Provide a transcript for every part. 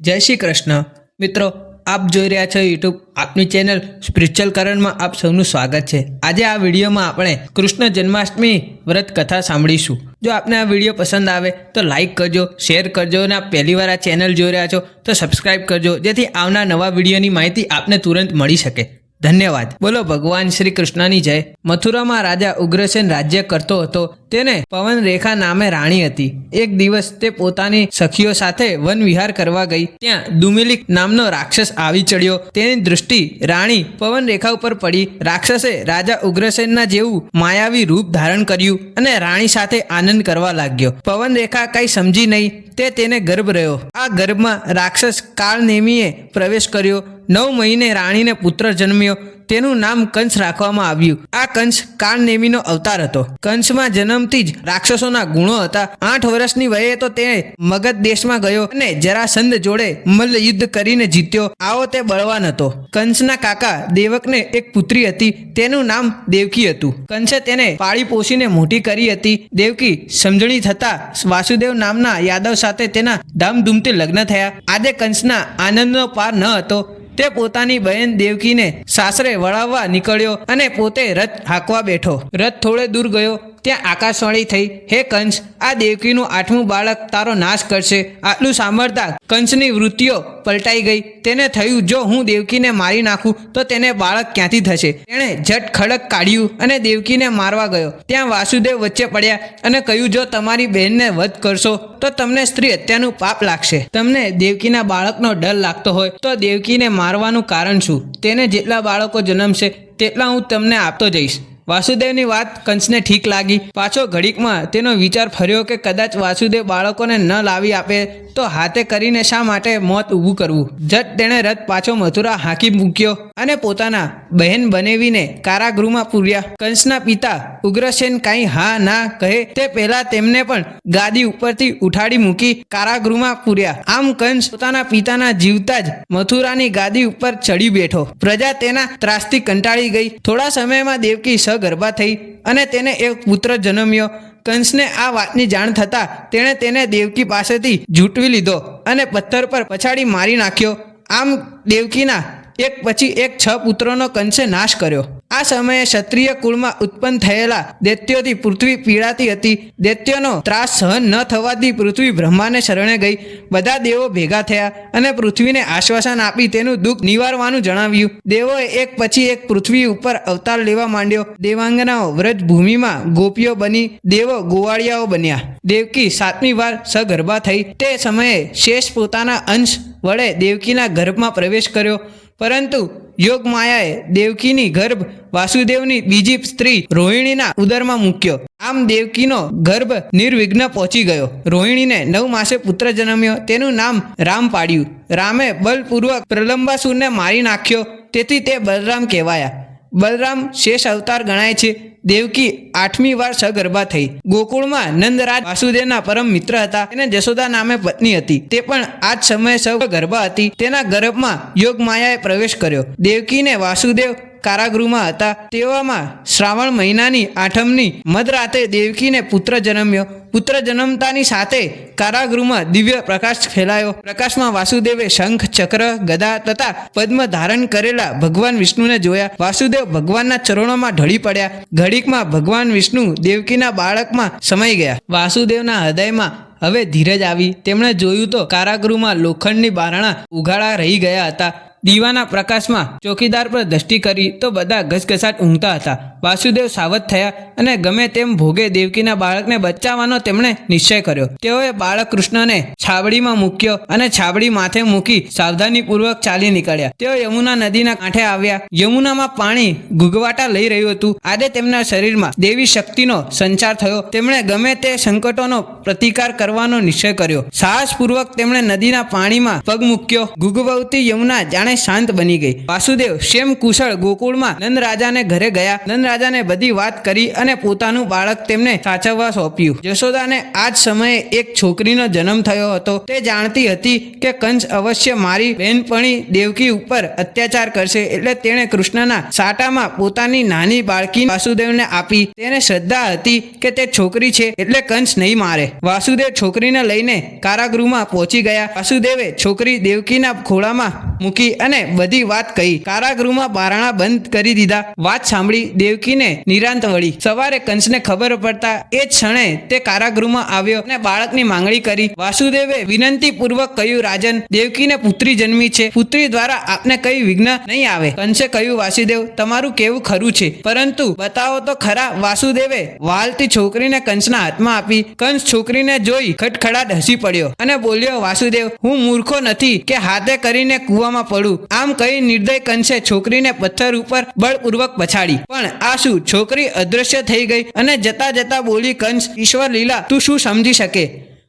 જય શ્રી કૃષ્ણ મિત્રો, આપ જોઈ રહ્યા છો યુટ્યુબ આપની ચેનલ સ્પિરિચ્યુઅલ કરણમાં આપ સૌનું સ્વાગત છે। આજે આ વિડીયોમાં આપણે કૃષ્ણ જન્માષ્ટમી વ્રત કથા સાંભળીશું। જો આપને આ વિડીયો પસંદ આવે તો લાઇક કરજો, શેર કરજો અને આપ પહેલી વાર આ ચેનલ જોઈ રહ્યા છો તો સબસ્ક્રાઇબ કરજો, જેથી આવનાર નવા વિડીયોની માહિતી આપને તુરંત મળી શકે। ધન્યવાદ। બોલો ભગવાન શ્રી કૃષ્ણની જય। મથુરામાં રાજા ઉગ્રસેન રાજ્ય કરતો હતો। તેને પવન રેખા નામે રાણી હતી। એક દિવસ તે પોતાની સખીઓ સાથે વન વિહાર કરવા ગઈ। ત્યાં દુમિલિક નામનો રાક્ષસ આવી ચડ્યો। તેની દૃષ્ટિ રાણી પવન રેખા ઉપર પડી। રાક્ષસે રાજા ઉગ્રસેનના જેવું માયાવી રૂપ ધારણ કર્યું અને રાણી સાથે આનંદ કરવા લાગ્યો। પવન રેખા કઈ સમજી નહીં, તે તેને ગર્ભ રહ્યો। આ ગર્ભમાં રાક્ષસ કાળનેમીએ પ્રવેશ કર્યો। 9 મહિને રાણીને પુત્ર જન્મ્યો। તેનું નામ કંસ રાખવામાં આવ્યું। આ કંસ કાળનેમીનો અવતાર હતો। કંસમાં જન્મથી જ રાક્ષસોના ગુણો હતા। 8 વર્ષની વયે તો તે મગધ દેશમાં ગયો અને જરાસંધ જોડે મલ્લ યુદ્ધ કરીને જીત્યો। આવો તે બળવાન હતો। કંસના કાકા દેવકને એક પુત્રી હતી, તેનું નામ દેવકી હતું। કંસે તેને પાળી પોષીને મોટી કરી હતી। દેવકી સમજણી થતા વાસુદેવ નામના યાદવ સાથે તેના ધામધૂમથી લગ્ન થયા। આજે કંસના આનંદનો પાર ન હતો। તે પોતાની બહેન દેવકીને સાસરે વળાવવા નીકળ્યો અને પોતે રથ હાંકવા બેઠો। રથ થોડે દૂર ગયો, ત્યાં આકાશવાણી થઈ, હે કંસ, આ દેવકીનું 8મું બાળક તારો નાશ કરશે। આટલું સાંભળતા કંસની વૃત્તિઓ પલટાઈ ગઈ। તેને થયું, જો હું દેવકીને મારી નાખું તો તેને બાળક ક્યાંથી થશે? તેણે ઝટ ખડક કાઢ્યું અને દેવકીને મારવા ગયો। ત્યાં વાસુદેવ વચ્ચે પડ્યા અને કહ્યું, જો તમારી બહેનને વધ કરશો તો તમને સ્ત્રી હત્યાનું પાપ લાગશે। તમને દેવકીના બાળકનો ડર લાગતો હોય તો દેવકીને મારવાનું કારણ શું? તેને જેટલા બાળકો જન્મશે તેટલા હું તમને આપતો જઈશ। વાસુદેવની વાત કંસને ઠીક લાગી। પાછો ઘડીકમાં તેનો વિચાર ફર્યો કે કદાચ વાસુદેવ બાળકોને ન લાવી આપે તો હાથે કરીને શા માટે મોત ઊભું કરવું। જટ તેણે રથ પાછો મથુરા હાંકી મૂક્યો અને પોતાના બહેન બનેવીને કારાગૃહમાં પૂર્યા। કંસના પિતા ઉગ્રસેન કાંઈ હા ના કહે તે પહેલા તેમને પણ ગાદી ઉપરથી ઉઠાડી મૂકી કારાગૃહમાં પૂર્યા। આમ કંસ પોતાના પિતાના જીવતા જ મથુરાની ગાદી ઉપર ચડી બેઠો। પ્રજા તેના ત્રાસથી કંટાળી ગઈ। થોડા સમયમાં દેવકી સગર્ભા થઈ અને તેને એક પુત્ર જન્મ્યો। કંસને આ વાતની જાણ થતાં તેણે તેને દેવકી પાસેથી ઝૂંટવી લીધો અને પથ્થર પર પછાડી મારી નાખ્યો। આમ દેવકીના એક પછી એક 6 પુત્રોનો કંસે નાશ કર્યો। આ સમયે ક્ષત્રિય કુળમાં ઉત્પન્ન થયેલા દૈત્યોથી પૃથ્વી પીડાતી હતી। દૈત્યોનો ત્રાસ સહન ન થવાથી પૃથ્વી બ્રહ્માને શરણે ગઈ। બધા દેવો ભેગા થયા અને પૃથ્વીને આશ્વાસન આપી તેનું દુઃખ નિવારવાનું જણાવ્યું। દેવોએ એક પછી એક પૃથ્વી ઉપર અવતાર લેવા માંડ્યો। દેવાંગનાઓ વ્રજ ભૂમિમાં ગોપીઓ બની, દેવો ગોવાળિયાઓ બન્યા। દેવકી 7મી વાર સગર્ભા થઈ। તે સમયે શેષ પોતાના અંશ વડે દેવકીના ગર્ભમાં પ્રવેશ કર્યો, પરંતુ યોગ માયાએ દેવકીની ગર્ભ વાસુદેવની બીજી સ્ત્રી રોહિણીના ઉદરમાં મૂક્યો। આમ દેવકીનો ગર્ભ નિર્વિઘ્ન પહોંચી ગયો। રોહિણીને 9 માસે પુત્ર જન્મ્યો। તેનું નામ રામ પાડ્યું। રામે બલપૂર્વક પ્રલંબાસુરને મારી નાખ્યો, તેથી તે બલરામ કહેવાયા। બલરામ શેષ અવતાર ગણાય છે। દેવકી 8મી વાર સગર્ભા થઈ। ગોકુળમાં નંદરાજ વાસુદેવના પરમ મિત્ર હતા। તેને જશોદા નામે પત્ની હતી। તે પણ આ જ સમયે સગર્ભા હતી। તેના ગર્ભમાં યોગ માયાએ પ્રવેશ કર્યો। દેવકીને વાસુદેવ કારાગૃહમાં હતા। તેવામાં શ્રાવણ મહિનાની 8મની મધરાતે દેવકીને પુત્ર જન્મ્યો। પુત્ર જન્મતાની સાથે કારાગૃહમાં દિવ્ય પ્રકાશ ફેલાયો। પ્રકાશમાં વાસુદેવે શંખ, ચક્ર, ગદા તથા પદ્મ ધારણ કરેલા ભગવાન વિષ્ણુને જોયા। વાસુદેવ ભગવાનના ચરણોમાં ઢળી પડ્યા। ઘડીકમાં ભગવાન વિષ્ણુ દેવકીના બાળકમાં સમાઈ ગયા। વાસુદેવના હૃદયમાં હવે ધીરજ આવી। તેમણે જોયું તો કારાગૃહમાં લોખંડની બારણા ઉઘાડા રહી ગયા હતા। દીવાના પ્રકાશમાં ચોકીદાર પર દ્રષ્ટિ કરી તો બધા ઘસઘસાટ ઊંઘતા હતા। વાસુદેવ સાવધ થયા અને ગમે તેમ ભોગે દેવકીના બાળકને બચાવવાનો તેમણે નિશ્ચય કર્યો। તેઓએ બાળક કૃષ્ણને છાબડીમાં મૂક્યો અને છાબડી માથે મૂકી સાવધાનીપૂર્વક ચાલી નીકળ્યા। તેઓ યમુના નદીના કાંઠે આવ્યા। યમુનામાં પાણી ગુગવાટા લઈ રહ્યું હતું। આજે તેમના શરીરમાં દેવી શક્તિનો સંચાર થયો। તેમણે ગમે તે સંકટોનો પ્રતિકાર કરવાનો નિશ્ચય કર્યો। સાહસપૂર્વક તેમણે નદીના પાણીમાં પગ મૂક્યો। ગુગવતી યમુના જાણે જાણે શાંત બની ગઈ. વાસુદેવ શેમ કુશળ ગોકુળમાં નંદરાજાને ઘરે ગયા. નંદરાજાને બધી વાત કરી અને પોતાનું બાળક તેમને સાચવવા સોંપ્યું. જશોદાને આ જ સમયે એક છોકરીનો જન્મ થયો હતો. તે જાણતી હતી કે કંસ અવશ્ય મારી બહેનપણી દેવકી ઉપર અત્યાચાર કરશે, એટલે તેણે કૃષ્ણના સાટામાં પોતાની નાની બાળકી વાસુદેવને આપી. તેને શ્રદ્ધા હતી કે તે છોકરી છે એટલે કંસ નહીં મારે. વાસુદેવ છોકરીને લઈને કારાગૃહમાં પહોંચી ગયા. વાસુદેવે છોકરી દેવકીના ખોળામાં મૂકી અને બધી વાત કહી. કારાગૃહમાં બારણા બંધ કરી દીધા. વાત સાંભળી દેવકીને નિરાંત વળી. સવારે કંસને ખબર પડતા એ જ ક્ષણે તે કારાગૃહમાં આવ્યો અને બાળકની માંગણી કરી. વાસુદેવે વિનંતી પૂર્વક કહ્યું, રાજન, દેવકીને પુત્રી જન્મી છે. પુત્રી દ્વારા આપને કઈ વિઘ્ન નહીં આવે. કંસે કહ્યું, વાસુદેવ, તમારું કેવું ખરું છે, પરંતુ બતાવો તો ખરા. વાસુદેવે વાલતી છોકરીને કંસના હાથમાં આપી. કંસ છોકરીને જોઈ ખડખડાટ હસી પડ્યો અને બોલ્યો, વાસુદેવ, હું મૂર્ખો નથી કે હાથે કરીને કૂવામાં પડું. આમ કહી નિર્દય કંસે છોકરીને પથ્થર ઉપર બળપૂર્વક પછાડી. પણ આ શું? છોકરી અદૃશ્ય થઈ ગઈ અને જતા જતા બોલી, કંસ, ઈશ્વર લીલા તું શું સમજી શકે?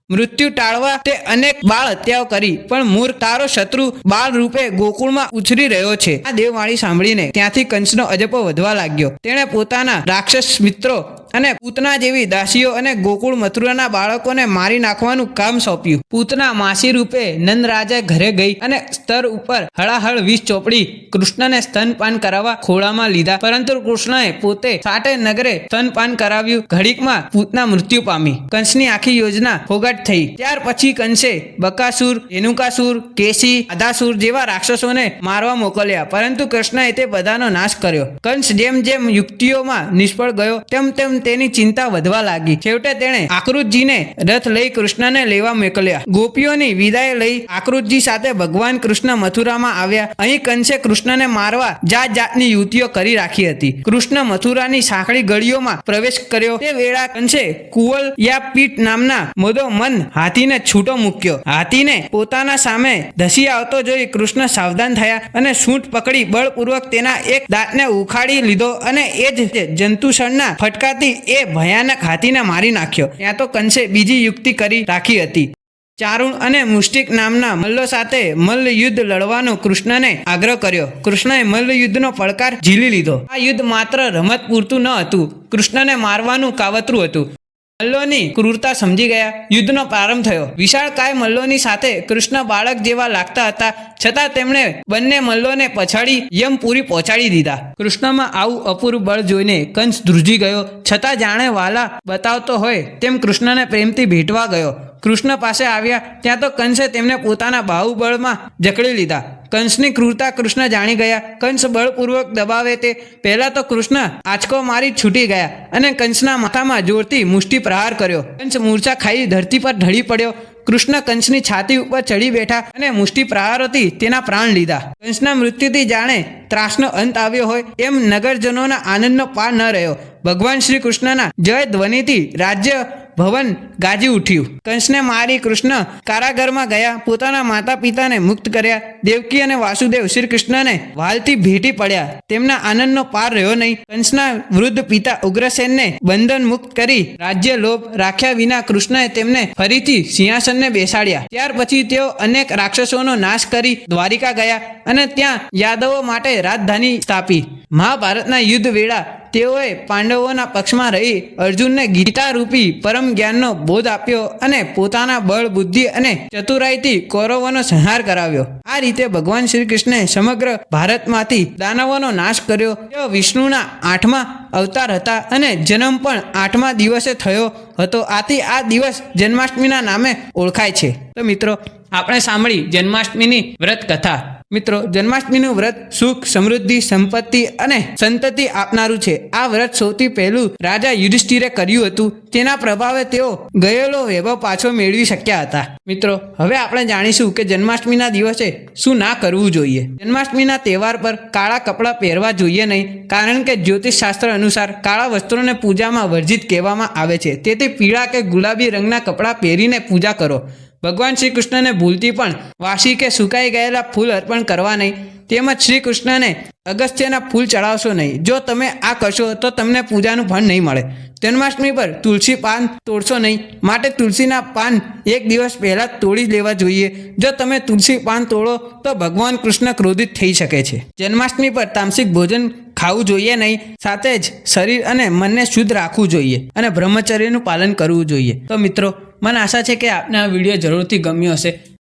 મૃત્યુ ટાળવા તે અનેક બાળ હત્યાઓ કરી, પણ મૂર્ખ તારો શત્રુ બાળ રૂપે ગોકુળમાં ઉછરી રહ્યો છે. આ દેવવાણી સાંભળીને ત્યાંથી કંસનો અજપો વધવા લાગ્યો. તેણે પોતાના રાક્ષસ મિત્રો અને પૂતના જેવી દાસીઓ અને ગોકુળ મથુરાના બાળકોને મારી નાખવાનું કામ સોંપ્યું. પૂતના માસી રૂપે નંદરાજા ઘરે ગઈ અને સ્તર ઉપર હળાહળ વિષ ચોપડી કૃષ્ણને સ્તનપાન કરાવવા ખોળામાં લીધા. પરંતુ કૃષ્ણએ પોતે સાટે નગરે સ્તનપાન કરાવ્યું. ઘડીકમાં પૂતના મૃત્યુ પામી. કંસની આખી યોજના ફોગાટ થઈ. ત્યાર પછી કંસે બકાસુર, રેણુકાસુર, કેસી, આધાસુર જેવા રાક્ષસોને મારવા મોકલ્યા, પરંતુ કૃષ્ણએ તે બધાનો નાશ કર્યો. કંસ જેમ જેમ યુક્તિઓમાં નિષ્ફળ ગયો તેમ તેમ તેની ચિંતા વધવા લાગી. છેવટે તેણે આકૃતજીને રથ લઈ કૃષ્ણને લેવા મોકલ્યા. ગોપીઓની વિદાય લઈ આકૃતજી સાથે ભગવાન કૃષ્ણ મથુરામાં આવ્યા. અહીં કંસે કૃષ્ણને મારવા જાત જાતની યુક્તિઓ કરી રાખી હતી. કૃષ્ણ મથુરાની સાંકડી ગળીઓમાં પ્રવેશ કર્યો. તે વેળા કંસે કુવલ યા પીઠ નામના મોદો મન હાથીને છૂટો મૂક્યો. હાથીને પોતાના સામે ધસી આવતો જોઈ કૃષ્ણ સાવધાન થયા અને સૂંઢ પકડી બળપૂર્વક તેના એક દાંતને ઉખાડી લીધો અને એ જ જંતુષણના ફટકાથી એ ભયાનક હાથીને મારી નાખ્યો. ત્યાં તો કંસે બીજી યુક્તિ કરી રાખી હતી. ચારુણ અને મુષ્ટિક નામના મલ્લો સાથે મલ્લ યુદ્ધ લડવાનો કૃષ્ણને આગ્રહ કર્યો. કૃષ્ણએ મલ્લ યુદ્ધનો પડકાર ઝીલી લીધો. આ યુદ્ધ માત્ર રમત પૂરતું ન હતું, કૃષ્ણને મારવાનું કાવતરું હતું. મલ્લોની ક્રૂરતા સમજી ગયા. યુદ્ધનો પ્રારંભ થયો. વિશાળકાય મલ્લોની સાથે કૃષ્ણ બાળક જેવા લાગતા હતા, છતાં તેમણે બંને મલ્લોને પછાડી યમપુરી પહોંચાડી દીધા. કૃષ્ણમાં આવું અપૂર્વ બળ જોઈને કંસ ધ્રુજી ગયો, છતાં જાણે વાલા બતાવતો હોય તેમ કૃષ્ણને પ્રેમથી ભેટવા ગયો. કૃષ્ણ પાસે આવ્યા ત્યાં તો કંસે તેમને પોતાના બાહુબળમાં જકડી લીધા. કંસની ક્રૂરતા કૃષ્ણ જાણી ગયા. કંસ બળપૂર્વક દબાવે તે પહેલા તો કૃષ્ણ આંચકો મારી છૂટી ગયા અને કંસના માથામાં જોરથી મુષ્ટિ પ્રહાર કર્યો. કંસ મૂર્છા ખાઈ ધરતી પર ઢળી પડ્યો. કૃષ્ણ કંસની છાતી ઉપર ચડી બેઠા અને મુષ્ટિ પ્રહારોથી તેના પ્રાણ લીધા. કંસના મૃત્યુથી જાણે ત્રાસનો અંત આવ્યો હોય એમ નગરજનોના આનંદનો પાર ન રહ્યો. ભગવાન શ્રી કૃષ્ણના જય ધ્વનિથી રાજ્ય ભવન ગાજી ઉઠ્યું. કંસને મારી કૃષ્ણ કારાગરમાં ગયા. પોતાના માતા પિતાને મુક્ત કર્યા. દેવકી અને વાસુદેવ શ્રી કૃષ્ણને વાલથી ભેટી પડ્યા. તેમના આનંદનો પાર રહ્યો નહીં. કંસના વૃદ્ધ પિતા ઉગ્રસેનને બંધન મુક્ત કરી રાજ્ય લોભ રાખ્યા વિના કૃષ્ણએ તેમને ફરીથી સિંહાસનને બેસાડ્યા. ત્યાર પછી તેઓ અનેક રાક્ષસોનો નાશ કરી દ્વારિકા ગયા અને ત્યાં યાદવો માટે રાજધાની સ્થાપી. મહાભારતના યુદ્ધ વેળા તેઓએ પાંડવોના પક્ષમાં રહી અર્જુનને ગીતારૂપી પરમ જ્ઞાનનો બોધ આપ્યો અને પોતાના બળ બુદ્ધિ અને ચતુરાઈથી કૌરવોનો સંહાર કરાવ્યો. આ રીતે ભગવાન શ્રી કૃષ્ણે સમગ્ર ભારતમાંથી દાનવોનો નાશ કર્યો. તેઓ વિષ્ણુના 8મા અવતાર હતા અને જન્મ પણ 8મા દિવસે થયો હતો. આથી આ દિવસ જન્માષ્ટમીના નામે ઓળખાય છે. તો મિત્રો, આપણે સાંભળી જન્માષ્ટમીની વ્રત કથા. મિત્રો, જન્માષ્ટમીનું વ્રત સુખ, સમૃદ્ધિ, સંપત્તિ અને સંતતિ આપનારું છે. આ વ્રત સૌથી પહેલું રાજા યુધિષ્ઠિરે કર્યું હતું. તેના પ્રભાવે તેઓ ગયેલો વૈભવ પાછો મેળવી શક્યા હતા. મિત્રો, હવે આપણે જાણીશું કે જન્માષ્ટમીના દિવસે શું ના કરવું જોઈએ. જન્માષ્ટમીના તહેવાર પર કાળા કપડાં પહેરવા જોઈએ નહીં, કારણ કે જ્યોતિષશાસ્ત્ર અનુસાર કાળા વસ્ત્રોને પૂજામાં વર્જિત કહેવામાં આવે છે. તેથી પીળા કે ગુલાબી રંગના કપડાં પહેરીને પૂજા કરો. ભગવાન શ્રી કૃષ્ણને ભૂલથી પણ વાસી કે સુકાઈ ગયેલા ફૂલ અર્પણ કરવા નહીં. તેમજ શ્રી કૃષ્ણને અગસ્ત્યના ફૂલ ચડાવશો નહીં. જો તમે આ કરશો તો તમને પૂજાનું ફળ નહીં મળે. જન્માષ્ટમી પર તુલસી પાન તોડશો નહીં, માટે તુલસીના પાન એક દિવસ પહેલાં જ તોડી લેવા જોઈએ. જો તમે તુલસી પાન તોડો તો ભગવાન કૃષ્ણ ક્રોધિત થઈ શકે છે. જન્માષ્ટમી પર તામસિક ભોજન ખાવું જોઈએ નહીં, સાથે જ શરીર અને મનને શુદ્ધ રાખવું જોઈએ અને બ્રહ્મચર્યનું પાલન કરવું જોઈએ. તો મિત્રો, મને આશા છે કે આપને આ વિડીયો જરૂરથી ગમ્યો હશે.